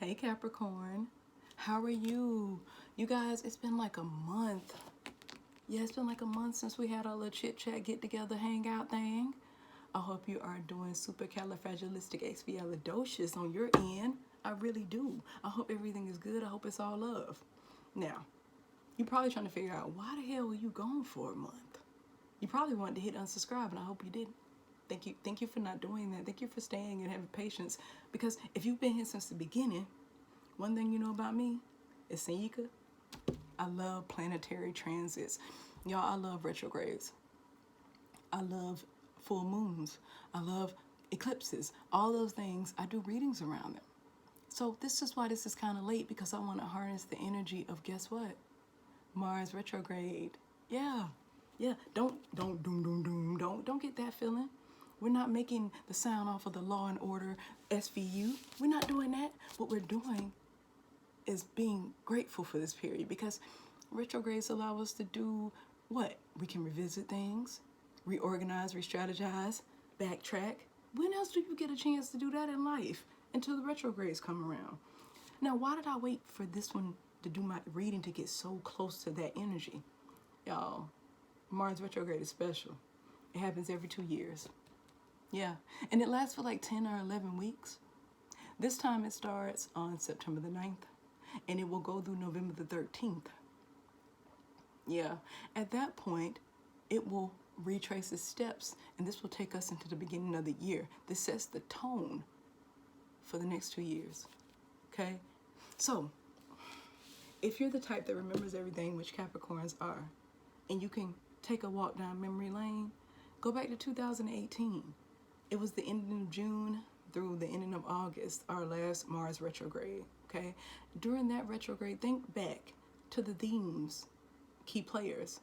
Hey Capricorn, how are you? You guys, it's been like a month. Yeah, it's been like a month since we had our little chit chat, get together, hangout thing. I hope you are doing supercalifragilisticexpialidocious on your end. I really do. I hope everything is good. I hope it's all love. Now, you're probably trying to figure out why the hell were you gone for a month? You probably wanted to hit unsubscribe, and I hope you didn't. Thank you for not doing that. Thank you for staying and having patience. Because if you've been here since the beginning, one thing you know about me is Senyika. I love planetary transits. Y'all, I love retrogrades. I love full moons. I love eclipses. All those things, I do readings around them. So this is why this is kind of late, because I want to harness the energy of, guess what? Mars retrograde. Yeah. Yeah. Don't doom doom doom. Don't get that feeling. We're not making the sound off of the Law and Order SVU. We're not doing that. What we're doing is being grateful for this period, because retrogrades allow us to do what? We can revisit things, reorganize, re-strategize, backtrack. When else do you get a chance to do that in life until the retrogrades come around? Now, why did I wait for this one to do my reading to get so close to that energy? Y'all, Mars retrograde is special. It happens every 2 years. Yeah, and it lasts for like 10 or 11 weeks. This time it starts on September the 9th, and it will go through November the 13th. Yeah, at that point, it will retrace its steps, and this will take us into the beginning of the year. This sets the tone for the next 2 years, okay? So, if you're the type that remembers everything, which Capricorns are, and you can take a walk down memory lane, go back to 2018. It was the ending of June through the ending of August, our last Mars retrograde, okay? During that retrograde, think back to the themes, key players,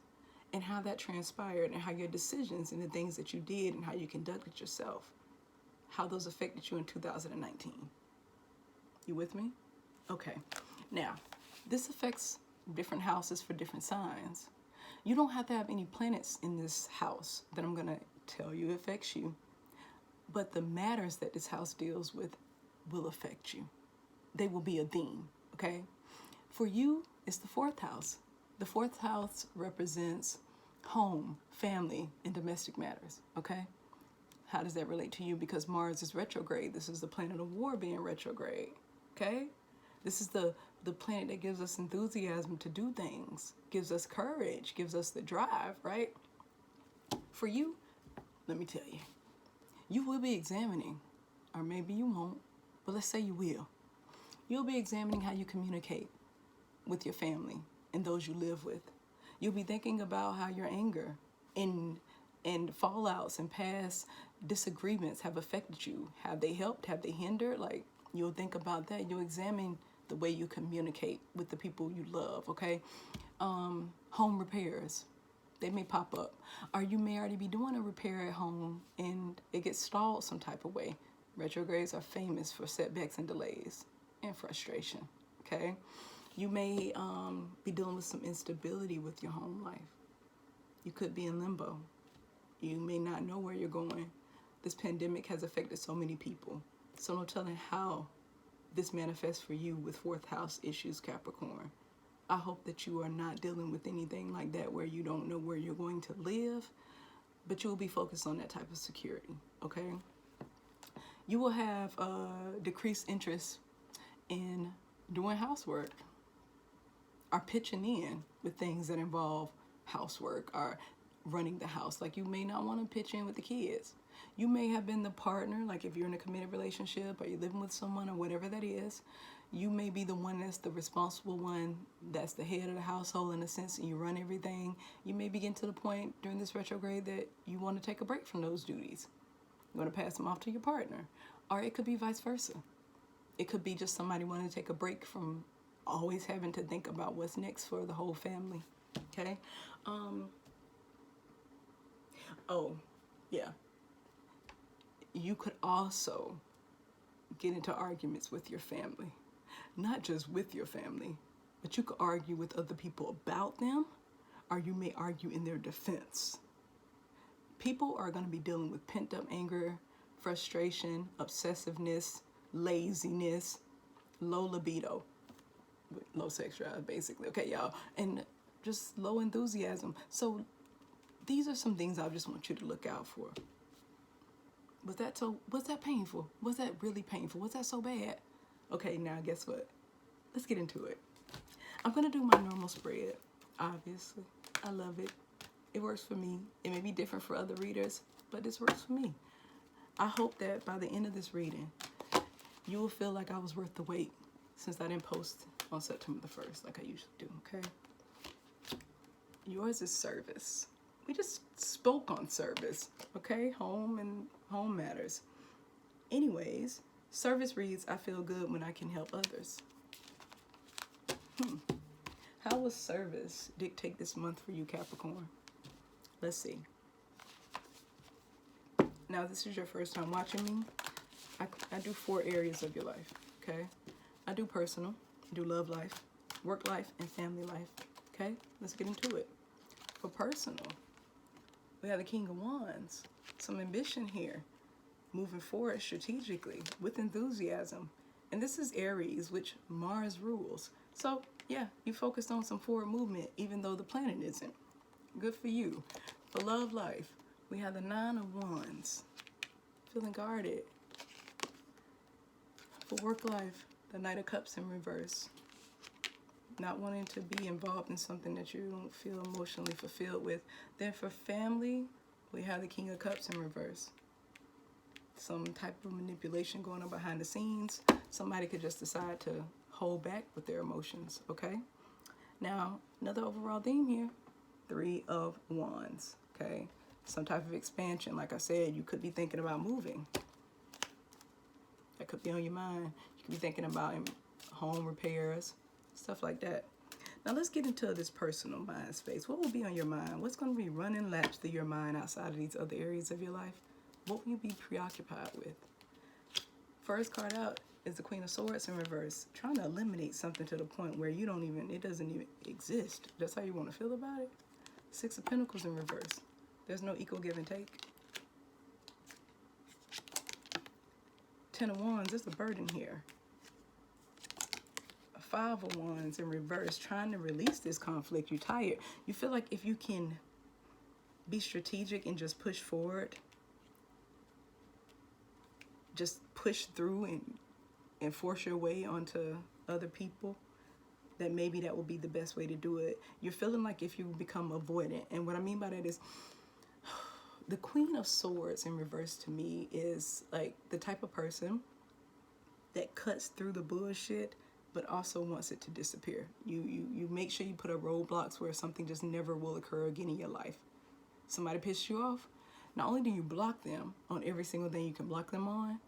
and how that transpired, and how your decisions and the things that you did and how you conducted yourself, how those affected you in 2019. You with me? Okay. Now, this affects different houses for different signs. You don't have to have any planets in this house that I'm going to tell you affects you. But the matters that this house deals with will affect you. They will be a theme, okay? For you, it's the 4th house. The 4th house represents home, family, and domestic matters, okay? How does that relate to you? Because Mars is retrograde. This is the planet of war being retrograde, okay? This is the planet that gives us enthusiasm to do things, gives us courage, gives us the drive, right? For you, let me tell you, you will be examining, or maybe you won't, but let's say you will. You'll be examining how you communicate with your family and those you live with. You'll be thinking about how your anger and fallouts and past disagreements have affected you. Have they helped? Have they hindered? Like, you'll think about that. You'll examine the way you communicate with the people you love, okay? Home repairs. They may pop up. Or you may already be doing a repair at home and it gets stalled some type of way. Retrogrades are famous for setbacks and delays and frustration, okay? You may be dealing with some instability with your home life. You could be in limbo. You may not know where you're going. This pandemic has affected so many people. So no telling how this manifests for you with 4th house issues, Capricorn. I hope that you are not dealing with anything like that where you don't know where you're going to live, but you will be focused on that type of security, okay? You will have decreased interest in doing housework or pitching in with things that involve housework or running the house. Like, you may not want to pitch in with the kids. You may have been the partner, like if you're in a committed relationship or you're living with someone or whatever that is, you may be the one that's the responsible one, that's the head of the household in a sense, and you run everything. You may be getting to the point during this retrograde that you want to take a break from those duties. You want to pass them off to your partner. Or it could be vice versa. It could be just somebody wanting to take a break from always having to think about what's next for the whole family, okay? Oh, yeah. You could also get into arguments with your family. Not just with your family, but you could argue with other people about them, or you may argue in their defense. People are going to be dealing with pent-up anger, frustration, obsessiveness, laziness, low libido, low sex drive, basically. Okay, y'all, and just low enthusiasm. So these are some things I just want you to look out for. Was that painful? Was that really painful? Was that so bad? Okay, now guess what? Let's get into it. I'm gonna do my normal spread. Obviously, I love it. It works for me. It may be different for other readers, but this works for me. I hope that by the end of this reading, you will feel like I was worth the wait, since I didn't post on September the 1st like I usually do, okay? Yours is service. We just spoke on service, okay? Home and home matters. Anyways, service reads, I feel good when I can help others. How will service dictate this month for you, Capricorn? Let's see. Now, this is your first time watching me. I do 4 areas of your life, okay? I do personal, I do love life, work life, and family life, okay? Let's get into it. For personal, we have the King of Wands. Some ambition here. Moving forward strategically with enthusiasm. And this is Aries, which Mars rules. So, yeah, you focused on some forward movement, even though the planet isn't. Good for you. For love life, we have the 9 of Wands. Feeling guarded. For work life, the Knight of Cups in reverse. Not wanting to be involved in something that you don't feel emotionally fulfilled with. Then for family, we have the King of Cups in reverse. Some type of manipulation going on behind the scenes. Somebody could just decide to hold back with their emotions, okay? Now, another overall theme here, 3 of Wands, okay? Some type of expansion. Like I said, you could be thinking about moving. That could be on your mind. You could be thinking about home repairs, stuff like that. Now let's get into this personal mind space. What will be on your mind? What's going to be running laps through your mind outside of these other areas of your life? What will you be preoccupied with? First card out is the Queen of Swords in reverse. Trying to eliminate something to the point where it doesn't even exist. That's how you want to feel about it. 6 of Pentacles in reverse. There's no equal give and take. 10 of Wands, there's a burden here. 5 of Wands in reverse, trying to release this conflict. You're tired. You feel like if you can be strategic and just push forward, just push through and force your way onto other people, that maybe that will be the best way to do it. You're feeling like if you become avoidant. And what I mean by that is, the Queen of Swords in reverse to me is like the type of person that cuts through the bullshit but also wants it to disappear. You make sure you put up roadblocks where something just never will occur again in your life. Somebody pissed you off, not only do you block them on every single thing you can block them on,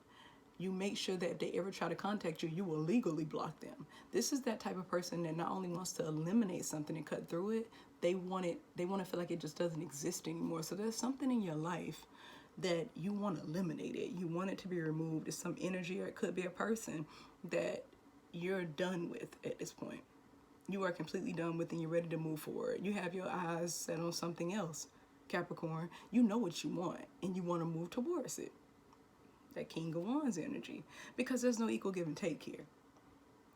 you make sure that if they ever try to contact you, you will legally block them. This is that type of person that not only wants to eliminate something and cut through it, they want to feel like it just doesn't exist anymore. So there's something in your life that you want to eliminate it. You want it to be removed. It's some energy, or it could be a person that you're done with at this point. You are completely done with and you're ready to move forward. You have your eyes set on something else, Capricorn. You know what you want and you want to move towards it. That King of Wands energy. Because there's no equal give and take here.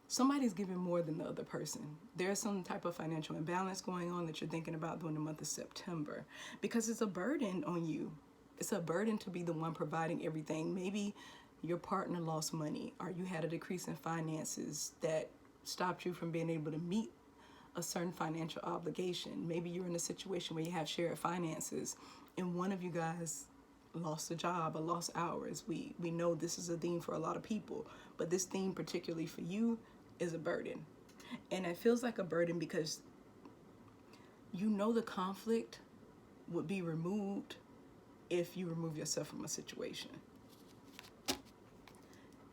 Somebody's giving more than the other person. There's some type of financial imbalance going on that you're thinking about during the month of September. Because it's a burden on you. It's a burden to be the one providing everything. Maybe your partner lost money, or you had a decrease in finances that stopped you from being able to meet a certain financial obligation. Maybe you're in a situation where you have shared finances and one of you guys lost a job or lost hours. We know this is a theme for a lot of people, but this theme particularly for you is a burden. And it feels like a burden because you know the conflict would be removed if you remove yourself from a situation.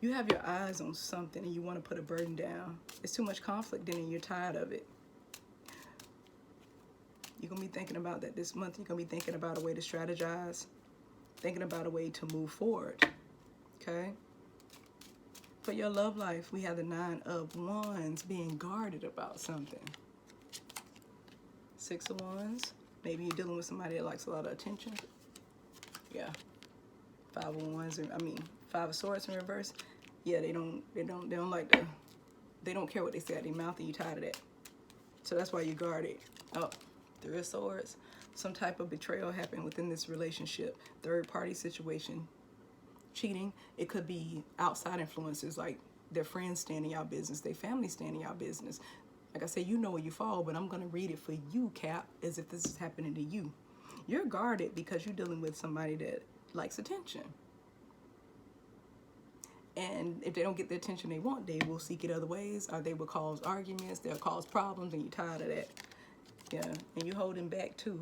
You have your eyes on something and you want to put a burden down. It's too much conflict in it and you're tired of it. You're going to be thinking about that this month. You're going to be thinking about a way to strategize, thinking about a way to move forward, okay? For your love life, we have the 9 of Wands, being guarded about something. 6 of Wands, maybe you're dealing with somebody that likes a lot of attention. Yeah. 5 of Wands, 5 of Swords in reverse. Yeah, they don't like They don't care what they say out of their mouth, and you're tired of that. So that's why you guard it. Oh, Three of Swords. Some type of betrayal happened within this relationship. Third party situation. Cheating. It could be outside influences, like their friends standing y'all business, their family standing y'all business. Like I said, you know where you fall, but I'm going to read it for you, Cap, as if this is happening to you. You're guarded because you're dealing with somebody that likes attention. And if they don't get the attention they want, they will seek it other ways, or they will cause arguments, they'll cause problems, and you're tired of that. Yeah, and you're holding back too.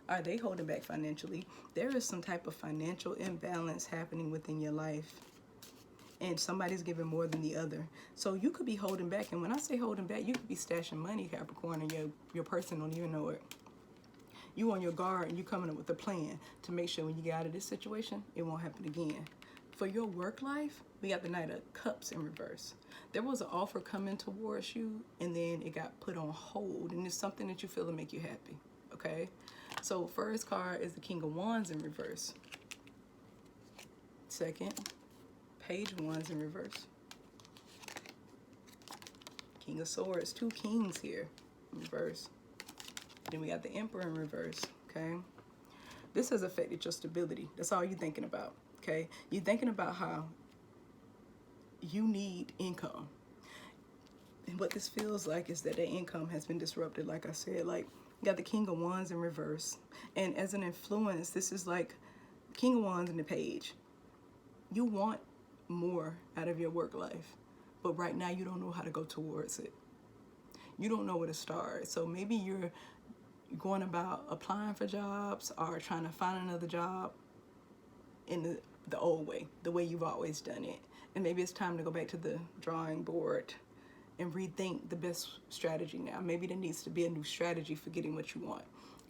Are they holding back financially? There is some type of financial imbalance happening within your life. And somebody's giving more than the other. So you could be holding back. And when I say holding back, you could be stashing money, Capricorn, and your person don't even know it. You on your guard, and you coming up with a plan to make sure when you get out of this situation, it won't happen again. For your work life, we got the Knight of Cups in reverse. There was an offer coming towards you, and then it got put on hold, and it's something that you feel to make you happy, okay? So first card is the King of Wands in reverse. Second, Page of Wands in reverse. King of Swords, 2 kings here in reverse. Then we got the Emperor in reverse, okay? This has affected your stability. That's all you're thinking about, okay? You're thinking about how you need income. And what this feels like is that the income has been disrupted, like I said. Like, you got the King of Wands in reverse. And as an influence, this is like King of Wands and the Page. You want more out of your work life, but right now you don't know how to go towards it. You don't know where to start. So maybe you're going about applying for jobs or trying to find another job in the old way, the way you've always done it. And maybe it's time to go back to the drawing board and rethink the best strategy now. Maybe there needs to be a new strategy for getting what you want.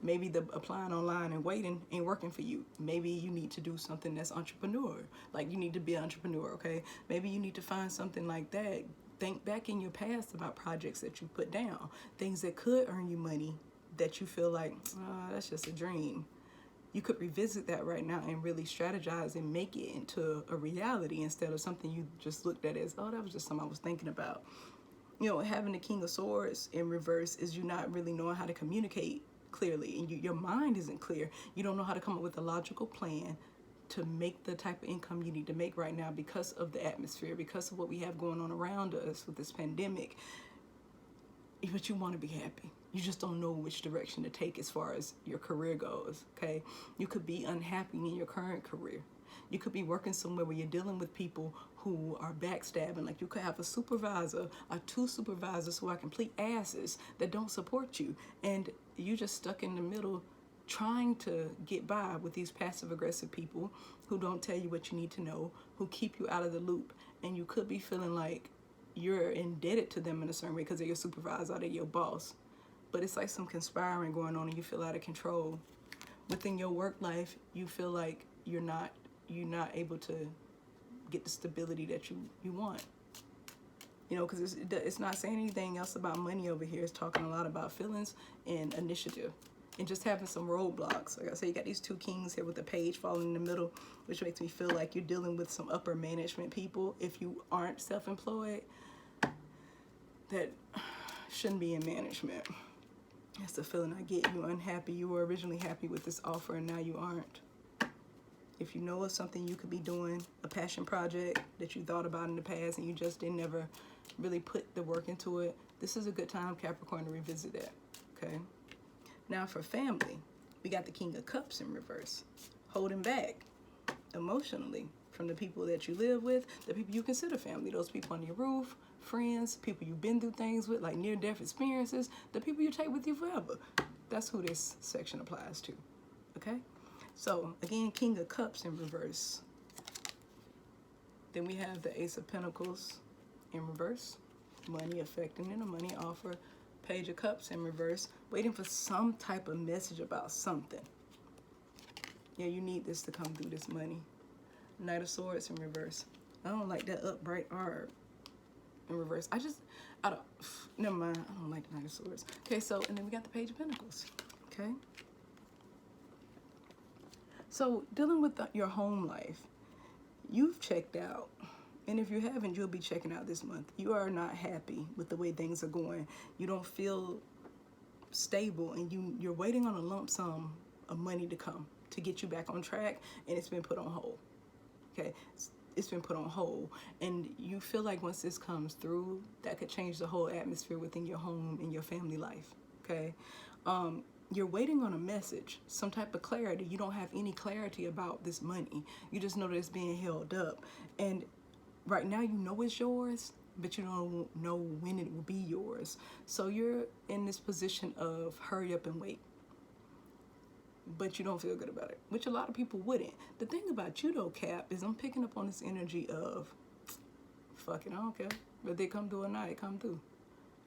Maybe the applying online and waiting ain't working for you. Maybe you need to do something that's entrepreneur. Like, you need to be an entrepreneur, okay? Maybe you need to find something like that. Think back in your past about projects that you put down, things that could earn you money that you feel like, that's just a dream. You could revisit that right now and really strategize and make it into a reality instead of something you just looked at as, oh, that was just something I was thinking about. You know, having the King of Swords in reverse is you not really knowing how to communicate clearly, and your mind isn't clear. You don't know how to come up with a logical plan to make the type of income you need to make right now because of the atmosphere, because of what we have going on around us with this pandemic. But you want to be happy. You just don't know which direction to take as far as your career goes, okay? You could be unhappy in your current career. You could be working somewhere where you're dealing with people who are backstabbing. Like, you could have a supervisor or 2 supervisors who are complete asses that don't support you. And you just stuck in the middle trying to get by with these passive-aggressive people who don't tell you what you need to know, who keep you out of the loop. And you could be feeling like you're indebted to them in a certain way because they're your supervisor or they're your boss. But it's like some conspiring going on and you feel out of control. Within your work life, you feel like you're not able to get the stability that you want. You know, because it's not saying anything else about money over here. It's talking a lot about feelings and initiative and just having some roadblocks. Like I said, you got these 2 kings here with the Page falling in the middle, which makes me feel like you're dealing with some upper management people. If you aren't self-employed, that shouldn't be in management. That's the feeling I get. You're unhappy. You were originally happy with this offer and now you aren't. If you know of something you could be doing, a passion project that you thought about in the past and you just didn't never really put the work into it, this is a good time, Capricorn, to revisit that, okay? Now for family, we got the King of Cups in reverse, holding back emotionally from the people that you live with, the people you consider family, those people on your roof, friends, people you've been through things with, like near-death experiences, the people you take with you forever. That's who this section applies to, okay? So, again, King of Cups in reverse. Then we have the Ace of Pentacles in reverse. Money affecting it, a money offer. Page of Cups in reverse. Waiting for some type of message about something. Yeah, you need this to come through, this money. Knight of Swords in reverse. I don't like that upright arm in reverse. Never mind. I don't like the Knight of Swords. Okay, so, and then we got the Page of Pentacles. Okay. So, dealing with your home life, you've checked out. And if you haven't, you'll be checking out this month. You are not happy with the way things are going. You don't feel stable, and you're waiting on a lump sum of money to come to get you back on track, and it's been put on hold. Okay, it's been put on hold, and you feel like once this comes through, that could change the whole atmosphere within your home and your family life. Okay, you're waiting on a message, some type of clarity. You don't have any clarity about this money. You just know that it's being held up, and right now you know it's yours, but you don't know when it will be yours. So you're in this position of hurry up and wait, but you don't feel good about it, which a lot of people wouldn't. The thing about you though, Cap, is I'm picking up on this energy of, fuck it, I don't care. But they come through or not, it come through.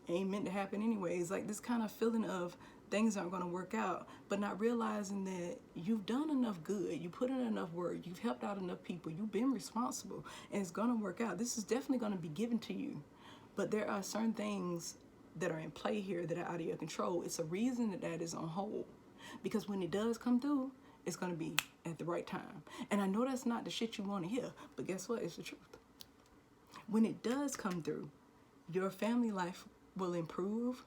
It ain't meant to happen anyways. Like this kind of feeling of things aren't going to work out, but not realizing that you've done enough good, you put in enough work, you've helped out enough people, you've been responsible, and it's going to work out. This is definitely going to be given to you, but there are certain things that are in play here that are out of your control. It's a reason that that is on hold, because when it does come through, it's going to be at the right time. And I know that's not the shit you want to hear, but guess what? It's the truth. When it does come through, your family life will improve.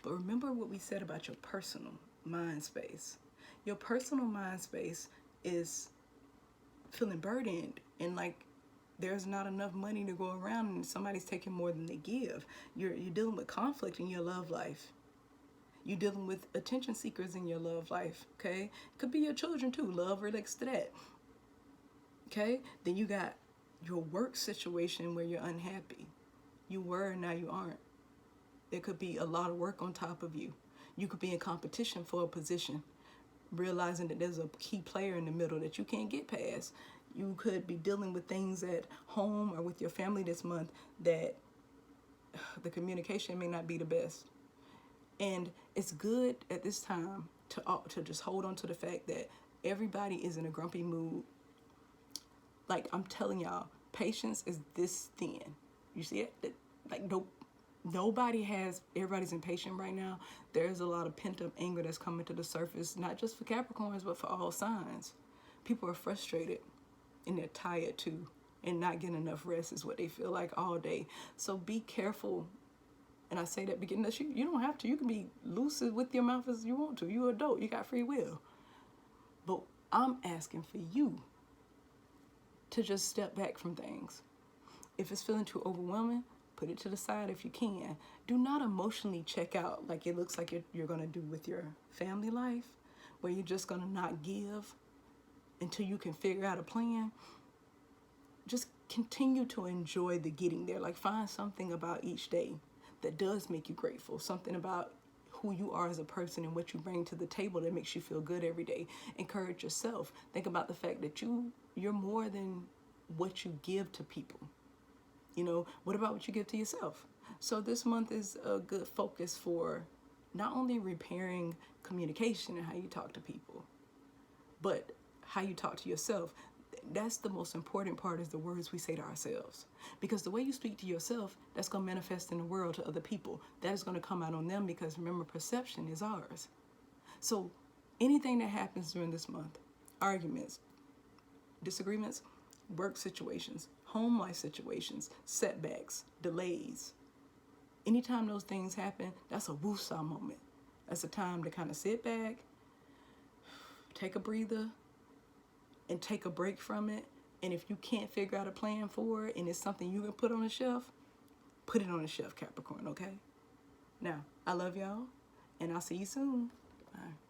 But remember what we said about your personal mind space. Your personal mind space is feeling burdened, and like there's not enough money to go around, and somebody's taking more than they give. You're dealing with conflict in your love life. You're dealing with attention seekers in your love life, okay? Could be your children too. Love relates to that, okay? Then you got your work situation where you're unhappy. You were, and now you aren't. There could be a lot of work on top of you. You could be in competition for a position, realizing that there's a key player in the middle that you can't get past. You could be dealing with things at home or with your family this month that the communication may not be the best. And it's good at this time to just hold on to the fact that everybody is in a grumpy mood. Like I'm telling y'all, patience is this thin. You see it? Like everybody's impatient right now. There's a lot of pent-up anger that's coming to the surface, not just for Capricorns, but for all signs. People are frustrated, and they're tired too, and not getting enough rest is what they feel like all day. So be careful. And I say that beginning that you don't have to. You can be lucid with your mouth as you want to. You're an adult. You got free will. But I'm asking for you to just step back from things. If it's feeling too overwhelming, put it to the side if you can. Do not emotionally check out like it looks like you're going to do with your family life, where you're just going to not give until you can figure out a plan. Just continue to enjoy the getting there. Like find something about each day that does make you grateful. Something about who you are as a person and what you bring to the table that makes you feel good every day. Encourage yourself. Think about the fact that you're more than what you give to people. You know, what about what you give to yourself? So this month is a good focus for not only repairing communication and how you talk to people, but how you talk to yourself. That's the most important part, is the words we say to ourselves. Because the way you speak to yourself, that's going to manifest in the world to other people. That is going to come out on them, because remember, perception is ours. So anything that happens during this month, arguments, disagreements, work situations, home life situations, setbacks, delays, anytime those things happen, that's a woosah moment. That's a time to kind of sit back, take a breather, and take a break from it. And if you can't figure out a plan for it and it's something you can put on the shelf, put it on the shelf, Capricorn, okay? Now, I love y'all, and I'll see you soon. Bye.